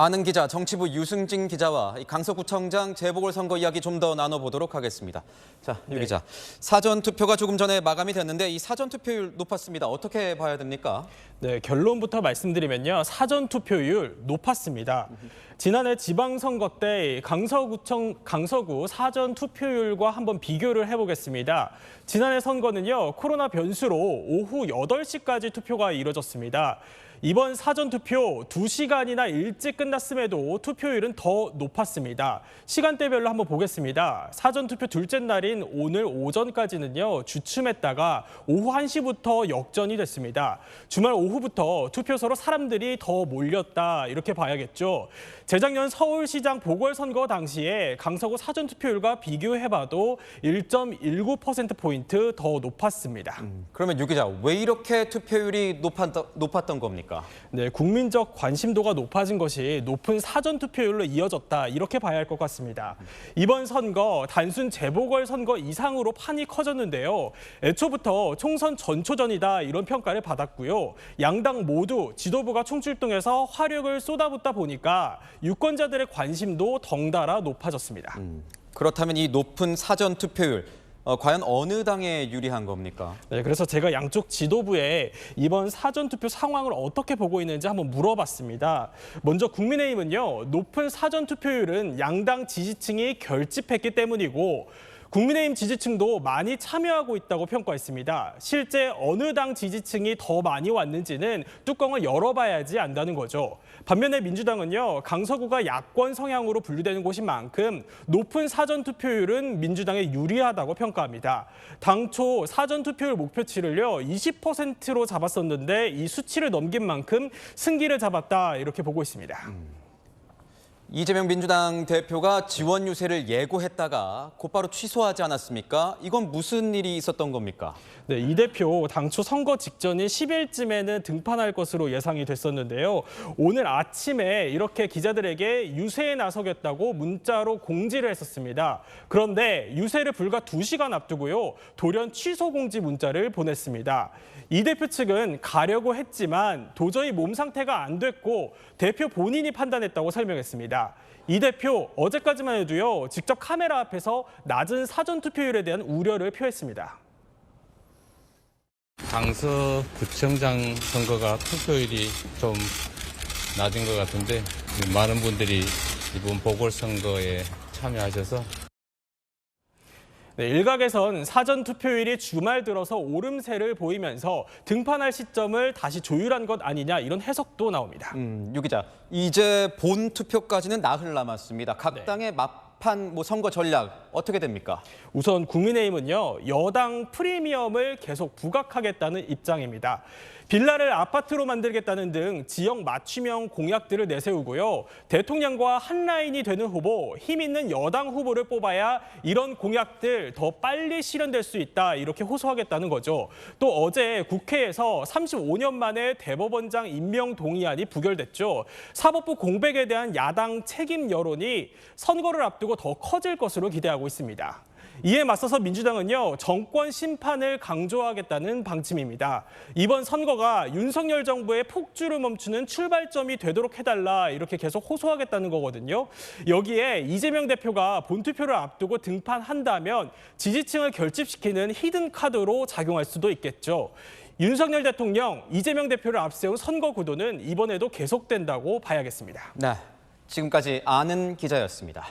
아는 기자, 정치부 유승진 기자와 강서구청장 재보궐선거 이야기 좀 더 나눠보도록 하겠습니다. 자, 유 기자. 사전투표가 조금 전에 마감이 됐는데 이 사전투표율 높았습니다. 어떻게 봐야 됩니까? 네, 결론부터 말씀드리면요. 사전투표율 높았습니다. 지난해 지방선거 때 강서구 사전투표율과 한번 비교를 해보겠습니다. 지난해 선거는요. 코로나 변수로 오후 8시까지 투표가 이뤄졌습니다. 이번 사전투표 2시간이나 일찍 끝났음에도 투표율은 더 높았습니다. 시간대별로 한번 보겠습니다. 사전투표 둘째 날인 오늘 오전까지는요. 주춤했다가 오후 1시부터 역전이 됐습니다. 주말 오후부터 투표소로 사람들이 더 몰렸다 이렇게 봐야겠죠. 재작년 서울시장 보궐선거 당시에 강서구 사전투표율과 비교해봐도 1.19%포인트 더 높았습니다. 그러면 유 기자, 왜 이렇게 투표율이 높았던 겁니까? 네, 국민적 관심도가 높아진 것이 높은 사전투표율로 이어졌다 이렇게 봐야 할 것 같습니다. 이번 선거 단순 재보궐선거 이상으로 판이 커졌는데요. 애초부터 총선 전초전이다 이런 평가를 받았고요. 양당 모두 지도부가 총출동해서 화력을 쏟아붓다 보니까 유권자들의 관심도 덩달아 높아졌습니다. 그렇다면 이 높은 사전투표율, 과연 어느 당에 유리한 겁니까? 네, 그래서 제가 양쪽 지도부에 이번 사전투표 상황을 어떻게 보고 있는지 한번 물어봤습니다. 먼저 국민의힘은요, 높은 사전투표율은 양당 지지층이 결집했기 때문이고 국민의힘 지지층도 많이 참여하고 있다고 평가했습니다. 실제 어느 당 지지층이 더 많이 왔는지는 뚜껑을 열어봐야지 안다는 거죠. 반면에 민주당은요, 강서구가 야권 성향으로 분류되는 곳인 만큼 높은 사전투표율은 민주당에 유리하다고 평가합니다. 당초 사전투표율 목표치를요, 20%로 잡았었는데 이 수치를 넘긴 만큼 승기를 잡았다 이렇게 보고 있습니다. 이재명 민주당 대표가 지원 유세를 예고했다가 곧바로 취소하지 않았습니까? 이건 무슨 일이 있었던 겁니까? 네, 이 대표 당초 선거 직전인 10일쯤에는 등판할 것으로 예상이 됐었는데요. 오늘 아침에 이렇게 기자들에게 유세에 나서겠다고 문자로 공지를 했었습니다. 그런데 유세를 불과 2시간 앞두고요. 돌연 취소 공지 문자를 보냈습니다. 이 대표 측은 가려고 했지만 도저히 몸 상태가 안 됐고 대표 본인이 판단했다고 설명했습니다. 이 대표 어제까지만 해도요. 직접 카메라 앞에서 낮은 사전투표율에 대한 우려를 표했습니다. 강서구청장 선거가 투표율이 좀 낮은 것 같은데 많은 분들이 이번 보궐선거에 참여하셔서 네, 일각에선 사전투표율이 주말 들어서 오름세를 보이면서 등판할 시점을 다시 조율한 것 아니냐 이런 해석도 나옵니다. 유 기자, 이제 본 투표까지는 나흘 남았습니다. 각 당의 막판 선거 전략 어떻게 됩니까? 우선 국민의힘은요, 여당 프리미엄을 계속 부각하겠다는 입장입니다. 빌라를 아파트로 만들겠다는 등 지역 맞춤형 공약들을 내세우고요. 대통령과 한 라인이 되는 후보, 힘 있는 여당 후보를 뽑아야 이런 공약들 더 빨리 실현될 수 있다 이렇게 호소하겠다는 거죠. 또 어제 국회에서 35년 만에 대법원장 임명 동의안이 부결됐죠. 사법부 공백에 대한 야당 책임 여론이 선거를 앞두고 더 커질 것으로 기대하고 있습니다. 이에 맞서서 민주당은요, 정권 심판을 강조하겠다는 방침입니다. 이번 선거가 윤석열 정부의 폭주를 멈추는 출발점이 되도록 해달라 이렇게 계속 호소하겠다는 거거든요. 여기에 이재명 대표가 본투표를 앞두고 등판한다면 지지층을 결집시키는 히든 카드로 작용할 수도 있겠죠. 윤석열 대통령, 이재명 대표를 앞세운 선거 구도는 이번에도 계속된다고 봐야겠습니다. 네, 지금까지 아는 기자였습니다.